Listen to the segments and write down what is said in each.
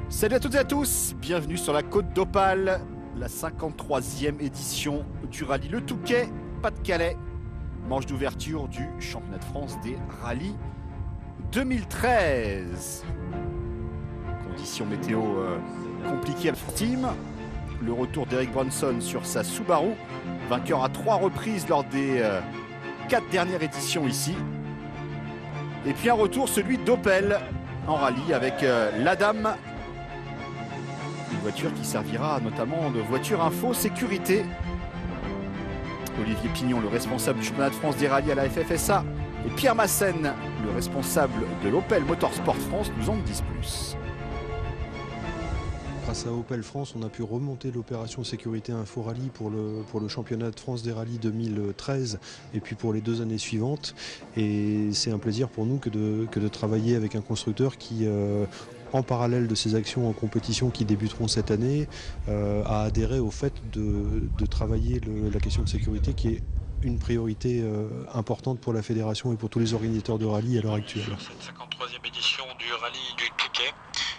Salut à toutes et à tous, bienvenue sur la Côte d'Opale, la 53e édition du rallye Le Touquet, Pas-de-Calais, manche d'ouverture du championnat de France des rallyes 2013. Conditions météo compliquées pour le team, le retour d'Eric Brunson sur sa Subaru, vainqueur à 3 reprises lors des 4 dernières éditions ici. Et puis un retour, celui d'Opel en rallye avec l'Adam. Une voiture qui servira notamment de voiture info sécurité. Olivier Pignon, le responsable du championnat de France des rallyes à la FFSA, et Pierre Massène, le responsable de l'Opel Motorsport France, nous en disent plus. Grâce à Opel France, on a pu remonter l'opération sécurité info rallye pour le championnat de France des rallyes 2013 et puis pour les 2 années suivantes. Et c'est un plaisir pour nous que de travailler avec un constructeur qui, en parallèle de ses actions en compétition qui débuteront cette année, a adhéré au fait de travailler la question de sécurité qui est une priorité importante pour la fédération et pour tous les organisateurs de rallye à l'heure actuelle. Cette 53e édition du rallye du Touquet.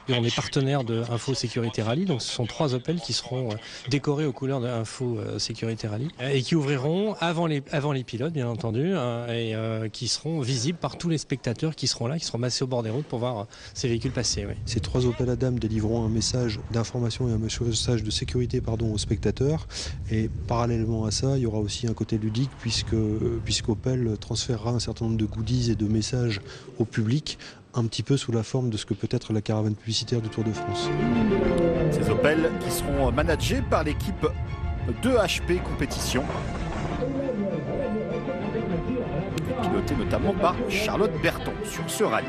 Et on est partenaire de Info Sécurité Rallye, donc ce sont 3 Opel qui seront décorés aux couleurs de Info Sécurité Rallye et qui ouvriront avant les pilotes, bien entendu, et qui seront visibles par tous les spectateurs qui seront là, qui seront massés au bord des routes pour voir ces véhicules passer. Oui. Ces 3 Opel Adam délivreront un message d'information et un message de sécurité aux spectateurs. Et parallèlement à ça, il y aura aussi un côté ludique puisqu'Opel transférera un certain nombre de goodies et de messages au public, un petit peu sous la forme de ce que peut être la caravane publicitaire du Tour de France. Ces Opel qui seront managés par l'équipe de HP Compétition, pilotée notamment par Charlotte Berton sur ce rallye.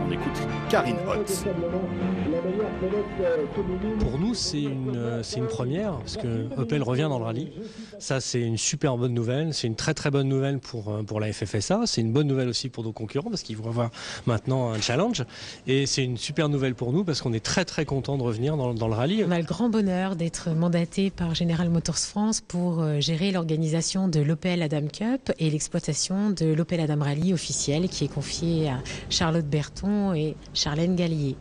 On écoute Karine Hotz. Pour nous, c'est une première, parce que Opel revient dans le rallye. Ça, c'est une super bonne nouvelle. C'est une très très bonne nouvelle pour la FFSA. C'est une bonne nouvelle aussi pour nos concurrents, parce qu'ils vont avoir maintenant un challenge. Et c'est une super nouvelle pour nous, parce qu'on est très très content de revenir dans le rallye. On a le grand bonheur d'être mandaté par General Motors France pour gérer l'organisation de l'Opel Adam Cup et l'exploitation de l'Opel Adam Rallye officiel, qui est confiée à Charlotte Berton et Charlène Gallier.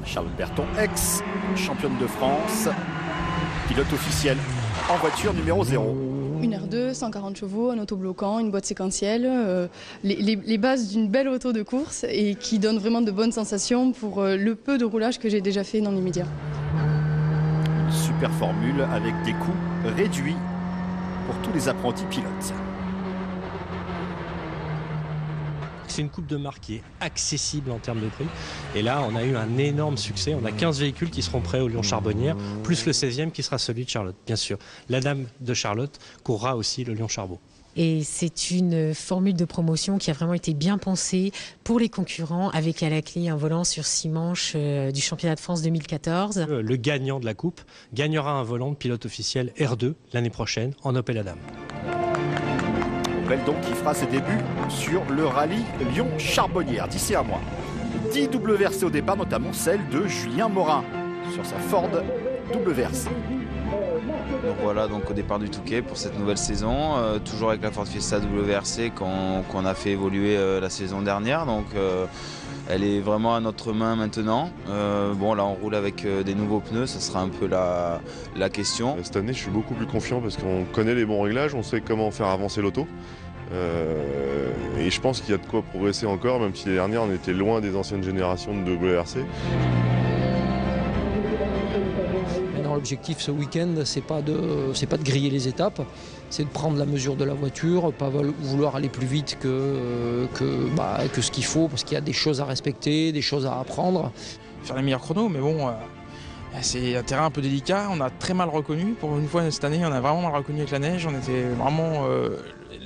Charlotte Berton, ex-championne de France, pilote officiel en voiture numéro 0. Une R2, 140 chevaux, un autobloquant, une boîte séquentielle, les bases d'une belle auto de course et qui donne vraiment de bonnes sensations pour le peu de roulage que j'ai déjà fait dans les médias. Une super formule avec des coûts réduits pour tous les apprentis pilotes. C'est une coupe de marque qui est accessible en termes de prix. Et là, on a eu un énorme succès. On a 15 véhicules qui seront prêts au Lyon-Charbonnière, plus le 16e qui sera celui de Charlotte, bien sûr. La dame de Charlotte courra aussi le Lyon-Charbot. Et c'est une formule de promotion qui a vraiment été bien pensée pour les concurrents, avec à la clé un volant sur 6 manches du championnat de France 2014. Le gagnant de la coupe gagnera un volant de pilote officiel R2 l'année prochaine en Opel Adam. Donc qui fera ses débuts sur le rallye Lyon-Charbonnière d'ici un mois. 10 WRC au départ, notamment celle de Julien Morin sur sa Ford WRC. Donc voilà, donc au départ du Touquet pour cette nouvelle saison, toujours avec la Ford Fiesta WRC qu'on a fait évoluer la saison dernière. Donc elle est vraiment à notre main maintenant. Bon là on roule avec des nouveaux pneus, ça sera un peu la question. Cette année je suis beaucoup plus confiant parce qu'on connaît les bons réglages, on sait comment faire avancer l'auto. Et je pense qu'il y a de quoi progresser encore, même si l'année dernière on était loin des anciennes générations de WRC. L'objectif ce week-end, c'est pas de griller les étapes, c'est de prendre la mesure de la voiture, pas vouloir aller plus vite que ce qu'il faut, parce qu'il y a des choses à respecter, des choses à apprendre. Faire les meilleurs chronos, mais bon, c'est un terrain un peu délicat. On a très mal reconnu. Pour une fois cette année, on a vraiment mal reconnu avec la neige. On était vraiment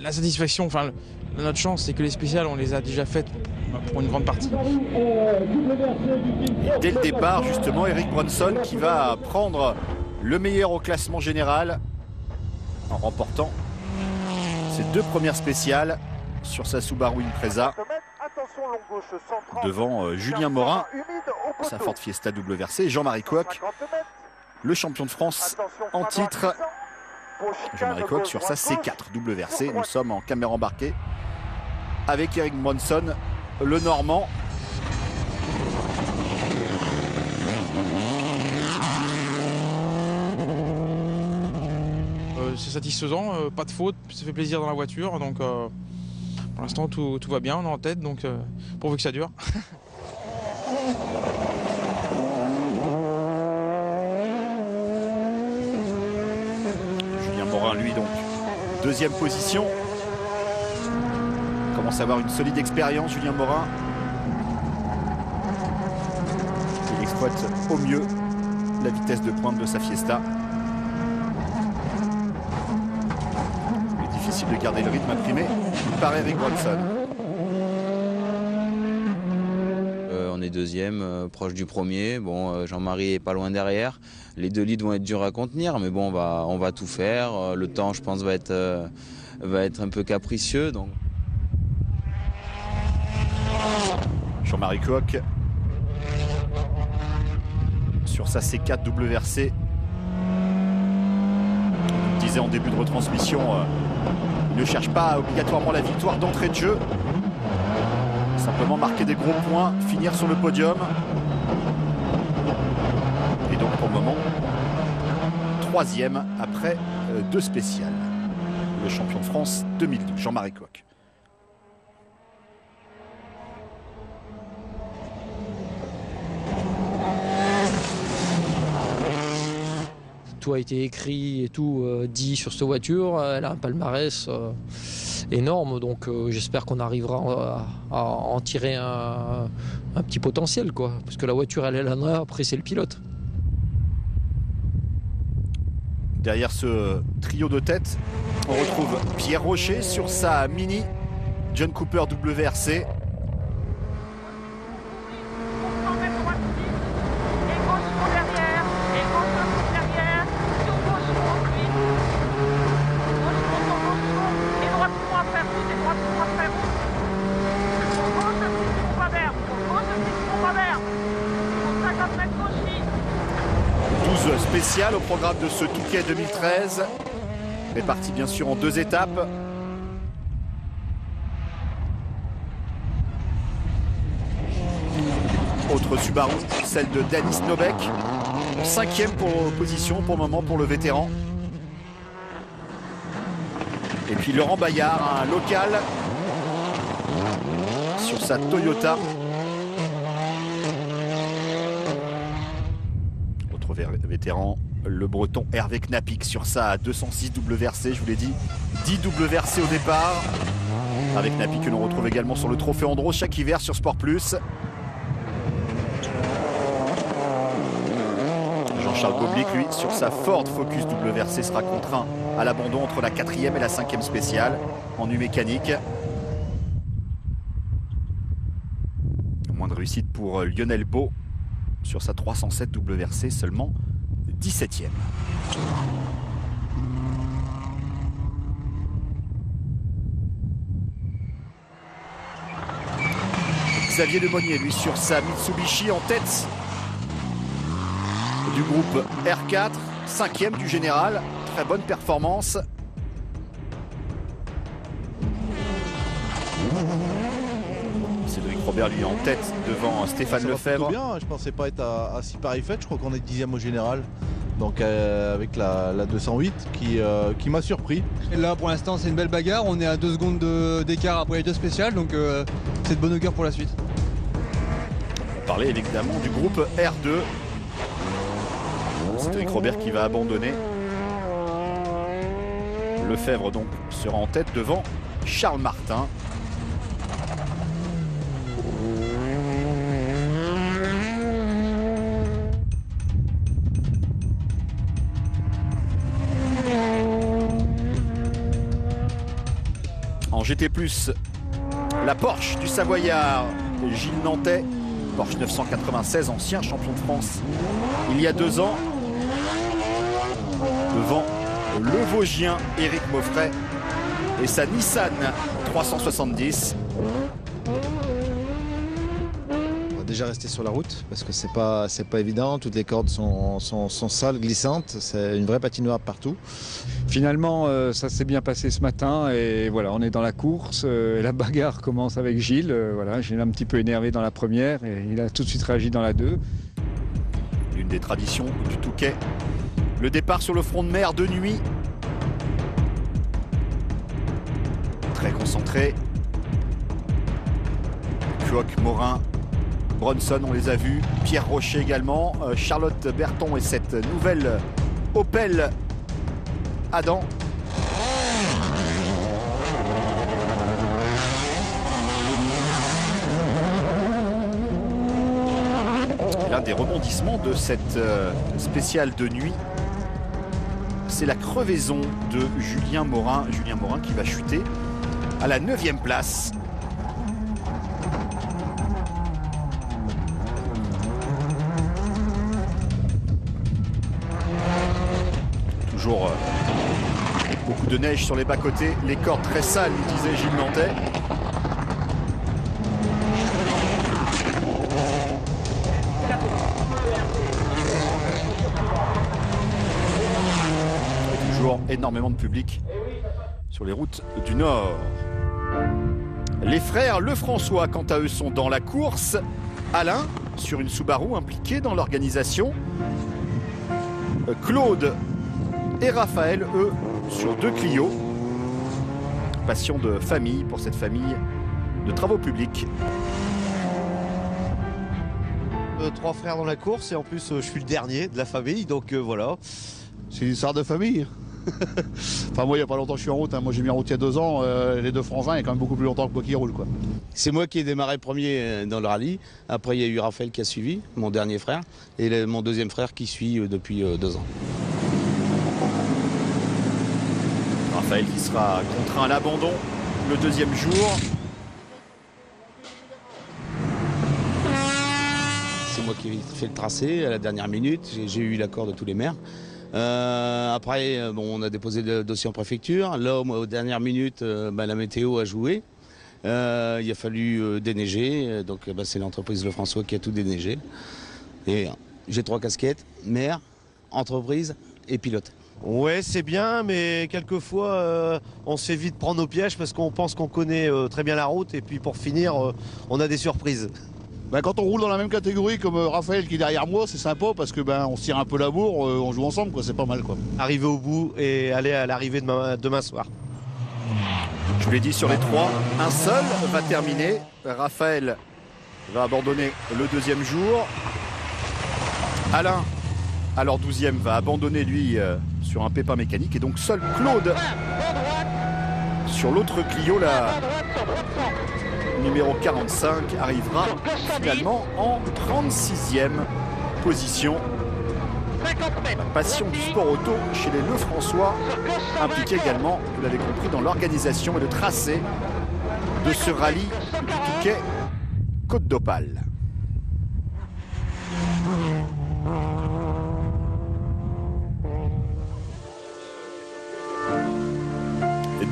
la satisfaction, enfin notre chance, c'est que les spéciales, on les a déjà faites pour une grande partie. Et dès le départ, justement, Eric Brunson qui va prendre le meilleur au classement général en remportant ses 2 premières spéciales sur sa Subaru Impreza devant Julien Morin, sa Ford Fiesta WRC, et Jean-Marie Coq, le champion de France en titre. Jean-Marie Coq sur sa C4 WRC. Nous sommes en caméra embarquée avec Eric Brunson, le Normand. c'est satisfaisant, pas de faute, ça fait plaisir dans la voiture, donc pour l'instant tout va bien, on est en tête, donc pourvu que ça dure. Julien Morin, lui, donc, deuxième position. Il commence à avoir une solide expérience, Julien Morin. Il exploite au mieux la vitesse de pointe de sa Fiesta. Il est difficile de garder le rythme imprimé par Eric Bronson. On est deuxième, proche du premier. Bon, Jean-Marie est pas loin derrière. Les deux leads vont être durs à contenir, mais bon, on va tout faire. Le temps, je pense, va être un peu capricieux. Donc. Jean-Marie Coq sur sa C4 WRC. On disait en début de retransmission, il ne cherche pas obligatoirement la victoire d'entrée de jeu. Simplement marquer des gros points, finir sur le podium. Et donc pour le moment, troisième après deux spéciales. Le champion de France 2012, Jean-Marie Coq. Tout a été écrit et tout dit sur cette voiture. Elle a un palmarès énorme, donc j'espère qu'on arrivera à en tirer un petit potentiel, quoi. Parce que la voiture, elle est là, après c'est le pilote. Derrière ce trio de tête, on retrouve Pierre Rocher sur sa Mini John Cooper WRC. Spécial au programme de ce Touquet 2013, réparti bien sûr en deux étapes. Autre Subaru, celle de Denis Nobek, cinquième position pour le moment pour le vétéran. Et puis Laurent Bayard, un local sur sa Toyota. Vétéran, le breton Hervé Knapik sur sa 206 WRC, je vous l'ai dit, 10 WRC au départ. Avec Knapik que l'on retrouve également sur le trophée Andros chaque hiver sur Sport Plus. Jean-Charles Boblic, lui, sur sa Ford Focus WRC sera contraint à l'abandon entre la 4e et la 5e spéciale en nu mécanique. Moins de réussite pour Lionel Beau sur sa 307 WRC, seulement 17e. Xavier Lemonnier, lui, sur sa Mitsubishi en tête du groupe R4, 5e du général, très bonne performance. Cédric Robert, lui, en tête devant Stéphane Lefebvre. Bien, je pensais pas être à si pareil fait, je crois qu'on est 10e au général. Donc avec la 208 qui m'a surpris. Et là pour l'instant c'est une belle bagarre, on est à 2 secondes d'écart après les deux spéciales, donc c'est de bonne augure pour la suite. On parlait évidemment du groupe R2. Cédric Robert qui va abandonner. Lefebvre donc sera en tête devant Charles Martin. En GT+, la Porsche du Savoyard, Gilles Nantais, Porsche 996, ancien champion de France il y a 2 ans, devant le Vosgien Éric Maufray et sa Nissan 370. On va déjà rester sur la route parce que c'est pas évident, toutes les cordes sont sales, glissantes, c'est une vraie patinoire partout. Finalement, ça s'est bien passé ce matin et voilà, on est dans la course. La bagarre commence avec Gilles. Voilà, Gilles un petit peu énervé dans la première et il a tout de suite réagi dans la 2. L'une des traditions du Touquet. Le départ sur le front de mer de nuit concentré. Kuok, Morin, Bronson, on les a vus. Pierre Rocher également. Charlotte Berton et cette nouvelle Opel Adam. L'un des rebondissements de cette spéciale de nuit, c'est la crevaison de Julien Morin. Julien Morin qui va chuter à la 9e place. Toujours beaucoup de neige sur les bas-côtés. Les cordes très sales, nous disait Gilles Nantais. Énormément de public sur les routes du Nord. Les frères Lefrançois, quant à eux, sont dans la course. Alain, sur une Subaru impliquée dans l'organisation. Claude et Raphaël, eux, sur 2 Clio. Passion de famille pour cette famille de travaux publics. 3 frères dans la course et en plus je suis le dernier de la famille, donc voilà. C'est une histoire de famille. Enfin moi il n'y a pas longtemps je suis en route, hein. Moi j'ai mis en route il y a 2 ans, les 2 frangins il y a quand même beaucoup plus longtemps que moi qui roule quoi. C'est moi qui ai démarré premier dans le rallye, après il y a eu Raphaël qui a suivi, mon dernier frère, et mon deuxième frère qui suit depuis 2 ans. Raphaël qui sera contraint à l'abandon le 2e jour. C'est moi qui ai fait le tracé à la dernière minute, j'ai eu l'accord de tous les maires. Après, bon, on a déposé le dossier en préfecture. Là, aux dernières minutes, la météo a joué. Il a fallu déneiger. Donc, c'est l'entreprise Lefrançois qui a tout déneigé. Et j'ai 3 casquettes, maire, entreprise et pilote. Ouais, c'est bien, mais quelquefois, on se fait vite prendre au piège parce qu'on pense qu'on connaît très bien la route. Et puis, pour finir, on a des surprises. Quand on roule dans la même catégorie comme Raphaël qui est derrière moi, c'est sympa parce que on se tire un peu la bourre, on joue ensemble, quoi, c'est pas mal quoi. Arriver au bout et aller à l'arrivée demain soir. Je vous l'ai dit sur les 3, un seul va terminer. Raphaël va abandonner le 2e jour. Alain, alors 12e, va abandonner lui sur un pépin mécanique. Et donc seul Claude sur l'autre Clio, la numéro 45, arrivera finalement en 36e position. La passion du sport auto chez les Lefrançois, impliquée également, vous l'avez compris, dans l'organisation et le tracé de ce rallye du Touquet Côte d'Opale.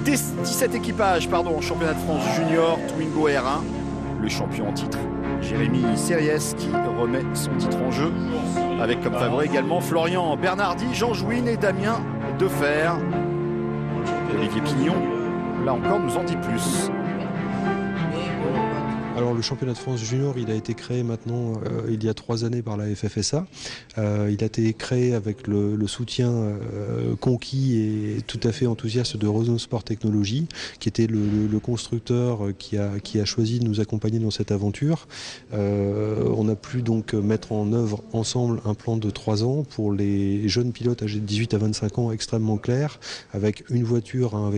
Des 17 équipages en championnat de France junior, Twingo R1, le champion en titre, Jérémy Sériès qui remet son titre en jeu, avec comme favori également Florian Bernardi, Jean Jouine et Damien Defer. Olivier Pignon, là encore, nous en dit plus. Alors le championnat de France junior, il a été créé maintenant il y a 3 années par la FFSA. Il a été créé avec le soutien conquis et tout à fait enthousiaste de Renault Sport Technologies, qui était le constructeur qui a choisi de nous accompagner dans cette aventure. On a pu donc mettre en œuvre ensemble un plan de 3 ans pour les jeunes pilotes âgés de 18 à 25 ans extrêmement clair, avec une voiture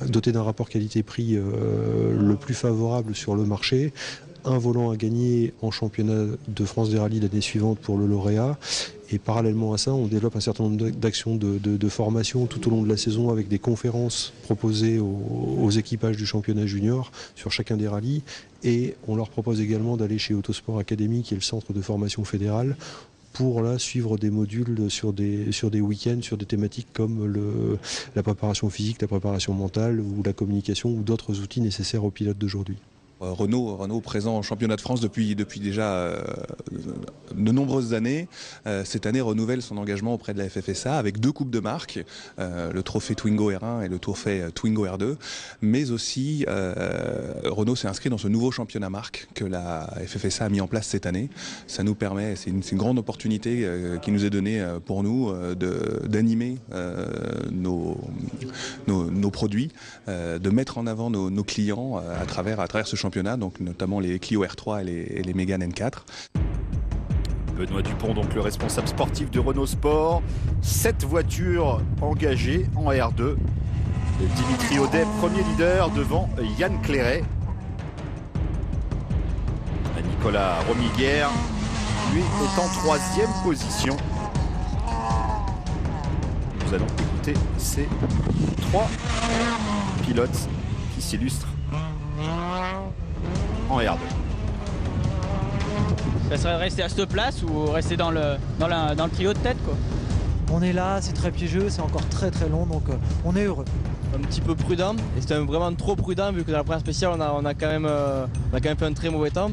dotée d'un rapport qualité-prix le plus favorable sur le marché, un volant à gagner en championnat de France des rallyes l'année suivante pour le lauréat. Et parallèlement à ça, on développe un certain nombre d'actions de formation tout au long de la saison avec des conférences proposées aux équipages du championnat junior sur chacun des rallyes. Et on leur propose également d'aller chez Autosport Academy, qui est le centre de formation fédéral, pour là suivre des modules sur des week-ends, sur des thématiques comme la préparation physique, la préparation mentale ou la communication ou d'autres outils nécessaires aux pilotes d'aujourd'hui. Renault présent en championnat de France depuis déjà de nombreuses années. Cette année renouvelle son engagement auprès de la FFSA avec 2 coupes de marque, le trophée Twingo R1 et le trophée Twingo R2. Mais aussi, Renault s'est inscrit dans ce nouveau championnat marque que la FFSA a mis en place cette année. Ça nous permet, c'est une grande opportunité qui nous est donnée pour nous d'animer nos produits, de mettre en avant nos clients à travers ce championnat, donc notamment les Clio R3 et les Mégane N4. Benoît Dupont, donc le responsable sportif de Renault Sport. 7 voitures engagées en R2. Dimitri Audet, premier leader devant Yann Clairet. Nicolas Romiguer, lui, est en 3e position. Nous allons écouter ces 3 pilotes qui s'illustrent en R2. Ça serait de rester à cette place ou rester dans le trio de tête, quoi. On est là, c'est très piégeux, c'est encore très très long, donc on est heureux. Un petit peu prudent, et c'était vraiment trop prudent vu que dans la première spéciale on a quand même fait un très mauvais temps.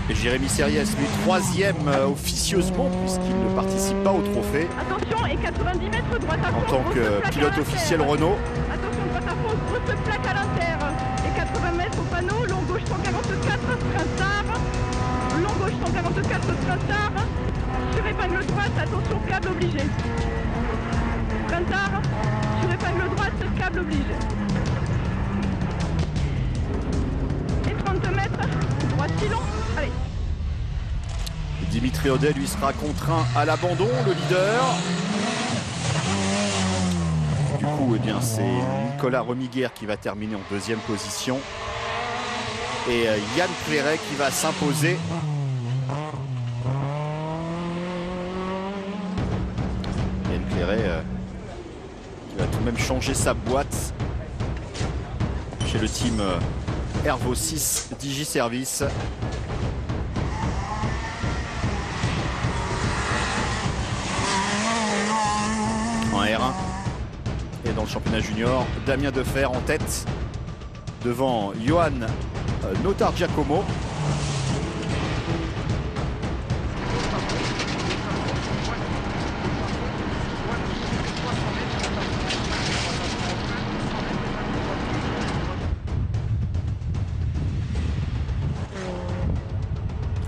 Et Jérémy Serriès, lui, 3e officieusement puisqu'il ne participe pas au trophée. Attention, et 90 mètres droite à fond. En tant que pilote officiel Renault. Attention, droite à fond, grosse plaque à l'inter. Et 80 mètres au panneau, long gauche 144, sprintard. Long gauche 144, sprintard. Sur épingle droite, attention, câble obligé. Sprintard, sur épingle droite, câble obligé. Et 30 mètres, droite si long. Allez. Dimitri Audet, lui, sera contraint à l'abandon, le leader. Du coup, eh bien, c'est Nicolas Romiguer qui va terminer en 2e position. Et Yann Clairet qui va s'imposer. Yann Clairet qui va tout de même changer sa boîte chez le team Hervo 6 Digiservice. En R1 et dans le championnat junior, Damien Defer en tête devant Johan Notar Giacomo.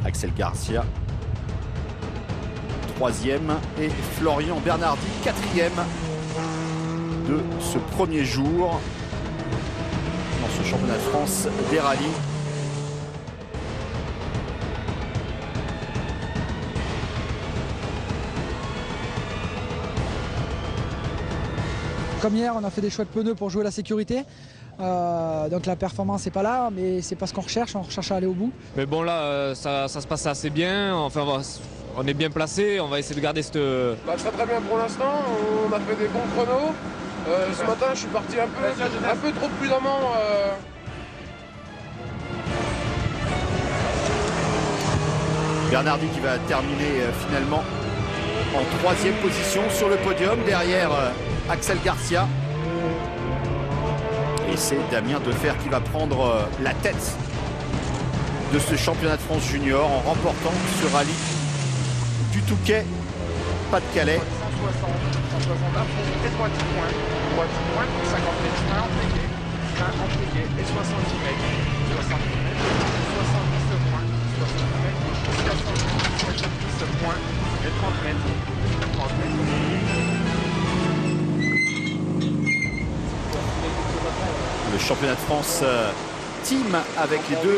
Axel Garcia 3e et Florian Bernardi 4e de ce premier jour dans ce championnat de France des rallyes. Comme hier, on a fait des choix de pneus pour jouer la sécurité. Donc la performance n'est pas là, mais c'est pas ce qu'on recherche, on recherche à aller au bout. Mais bon là, ça se passe assez bien, enfin on est bien placé, on va essayer de garder cette... Très bien pour l'instant, on a fait des bons chronos. Ce matin je suis parti un peu trop prudemment. Bernardi qui va terminer finalement en 3e position sur le podium derrière Axel Garcia. Et c'est Damien Defer qui va prendre la tête de ce championnat de France junior en remportant ce rallye du Touquet, Pas-de-Calais. 160 à fond, et 3 petits points, 50 mètres, 1 empliqué, et 70 mètres, 70 mètres, 70 points, 60 mètres, 70 points, et 30 mètres, 30 mètres. Le championnat de France team avec les 2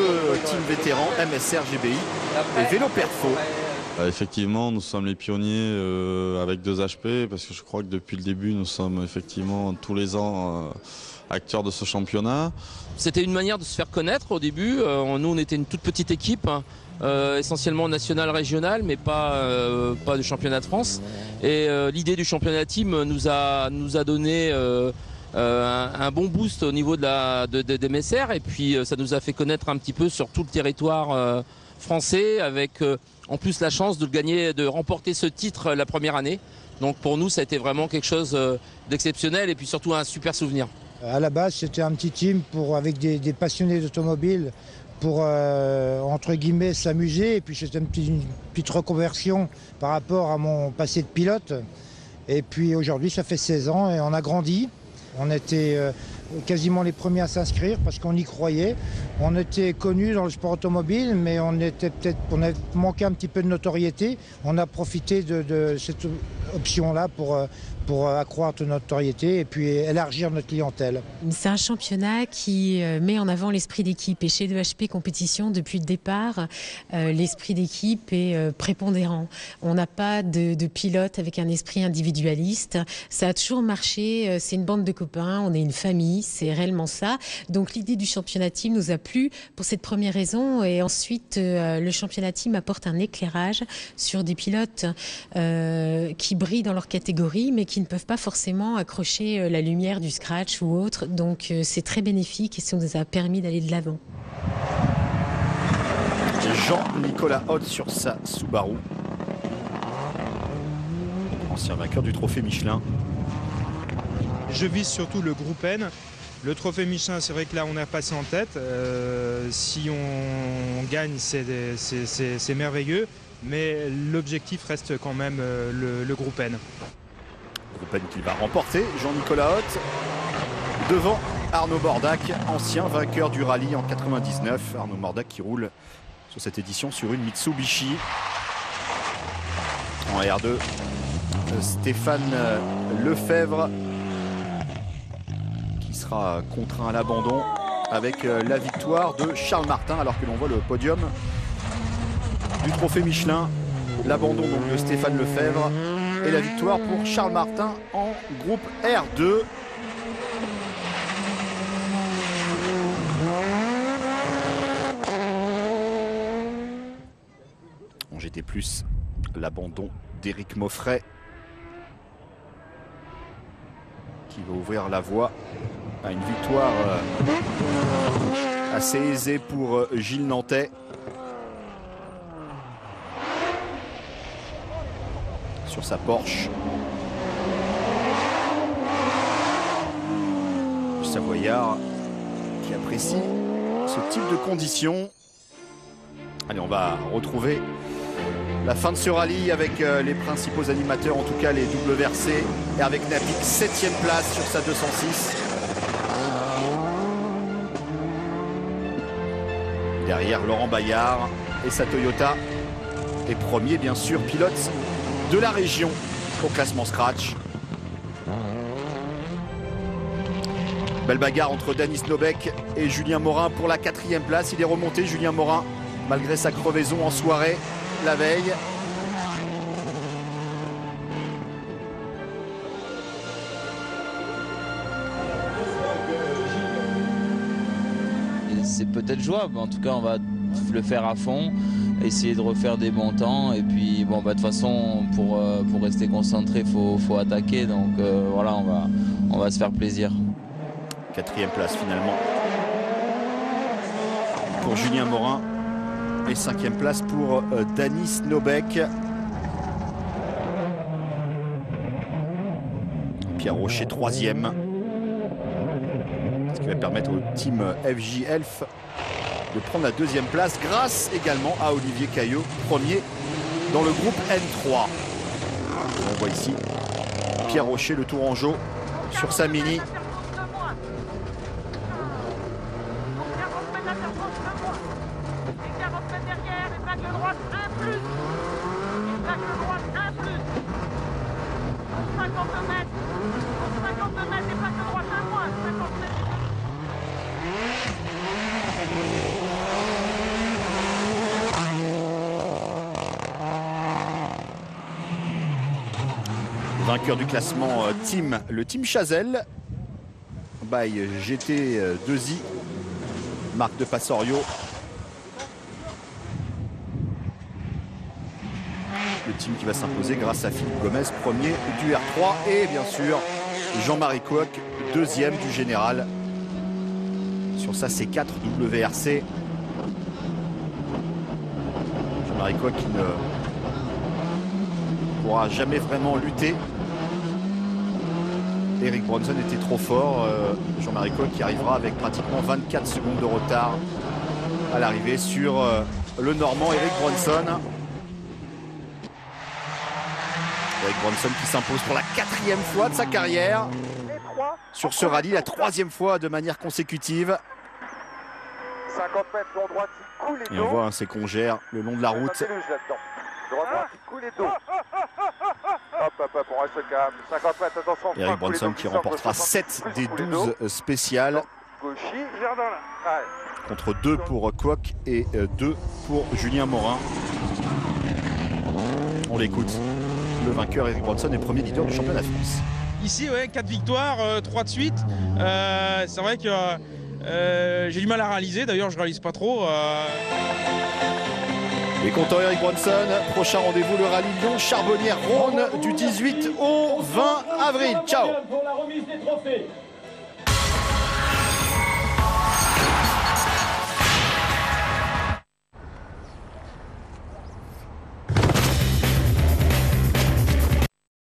teams vétérans, MSR GBI et Vélo Perfo. Effectivement, nous sommes les pionniers avec 2 HP parce que je crois que depuis le début, nous sommes effectivement tous les ans acteurs de ce championnat. C'était une manière de se faire connaître au début. Nous, on était une toute petite équipe, essentiellement nationale, régionale, mais pas de championnat de France. Et l'idée du championnat team nous a donné un bon boost au niveau des MSR. Et puis, ça nous a fait connaître un petit peu sur tout le territoire français avec... en plus la chance de gagner, de remporter ce titre la première année. Donc pour nous ça a été vraiment quelque chose d'exceptionnel et puis surtout un super souvenir. À la base, c'était un petit team avec des passionnés d'automobile pour, entre guillemets, s'amuser. Et puis c'était une petite reconversion par rapport à mon passé de pilote. Et puis aujourd'hui, ça fait 16 ans et on a grandi. On était quasiment les premiers à s'inscrire parce qu'on y croyait. On était connus dans le sport automobile, mais on a manqué un petit peu de notoriété. On a profité de cette option-là pour accroître notre notoriété et puis élargir notre clientèle. C'est un championnat qui met en avant l'esprit d'équipe. Et chez 2HP Compétition, depuis le départ, l'esprit d'équipe est prépondérant. On n'a pas de pilote avec un esprit individualiste. Ça a toujours marché. C'est une bande de copains, on est une famille, c'est réellement ça. Donc l'idée du championnat team nous a plu pour cette première raison. Et ensuite, le championnat team apporte un éclairage sur des pilotes qui brillent dans leur catégorie, mais qui ne peuvent pas forcément accrocher la lumière du scratch ou autre. Donc c'est très bénéfique et ça nous a permis d'aller de l'avant. Jean-Nicolas Hott sur sa Subaru. Ancien vainqueur du trophée Michelin. Je vise surtout le groupe N. Le trophée Michelin, c'est vrai que là on est passé en tête. Si on gagne, c'est merveilleux. Mais l'objectif reste quand même le groupe N. Groupe N qui va remporter, Jean-Nicolas Hott, devant Arnaud Mordac, ancien vainqueur du rallye en 99. Arnaud Mordac qui roule sur cette édition sur une Mitsubishi. En R2, Stéphane Lefebvre qui sera contraint à l'abandon avec la victoire de Charles Martin, alors que l'on voit le podium du trophée Michelin. L'abandon donc de Stéphane Lefebvre et la victoire pour Charles Martin en groupe R2. En GT+, l'abandon d'Éric Moffret qui va ouvrir la voie à une victoire assez aisée pour Gilles Nantais. Sur sa Porsche. Le Savoyard qui apprécie ce type de conditions. Allez, on va retrouver la fin de ce rallye avec les principaux animateurs, en tout cas les WRC, et avec Napik 7e place sur sa 206. Derrière Laurent Bayard et sa Toyota. Et premier, bien sûr, pilote de la région au classement scratch. Belle bagarre entre Danis Nobek et Julien Morin pour la 4e place. Il est remonté, Julien Morin, malgré sa crevaison en soirée la veille. C'est peut-être jouable, en tout cas on va le faire à fond, essayer de refaire des bons temps, et puis bon, de toute façon pour rester concentré faut attaquer, donc voilà, on va se faire plaisir. 4e place finalement pour Julien Morin et 5e place pour Danis Nobek. Pierre Rocher 3e, ce qui va permettre au team FJ Elf de prendre la 2e place grâce également à Olivier Caillot, premier dans le groupe N3. On voit ici Pierre Rocher, le Tourangeau, sur sa Mini. Vainqueur du classement team, le team Chazelle by GT2I, Marc de Passorio. Le team qui va s'imposer grâce à Philippe Gomez, premier du R3, et bien sûr Jean-Marie Coq, 2e du général sur sa C4 WRC. Jean-Marie Coq qui ne pourra jamais vraiment lutter Eric Bronson était trop fort. Jean-Marie Coq qui arrivera avec pratiquement 24 secondes de retard à l'arrivée sur le Normand Eric Bronson. Eric Bronson qui s'impose pour la 4e fois de sa carrière sur ce rallye, la 3e fois de manière consécutive. 50 mètres long droit qui coule les Et on voit ses congères le long de la route. Droit qui coule les dos. Hop, on reste calme. 50 mètres, attention. Eric Bronson qui remportera 7 des 12 spéciales. Contre 2 pour Kwok et 2 pour Julien Morin. On l'écoute. Le vainqueur Eric Bronson est premier leader du championnat de France. Ici, ouais, 4 victoires, 3 de suite. C'est vrai que j'ai du mal à réaliser. D'ailleurs, je réalise pas trop. Et content Eric Bronson, prochain rendez-vous le rallye Lyon-Charbonnières-Rhône du 18 au 20 avril. Ciao. Pour la remise des trophées.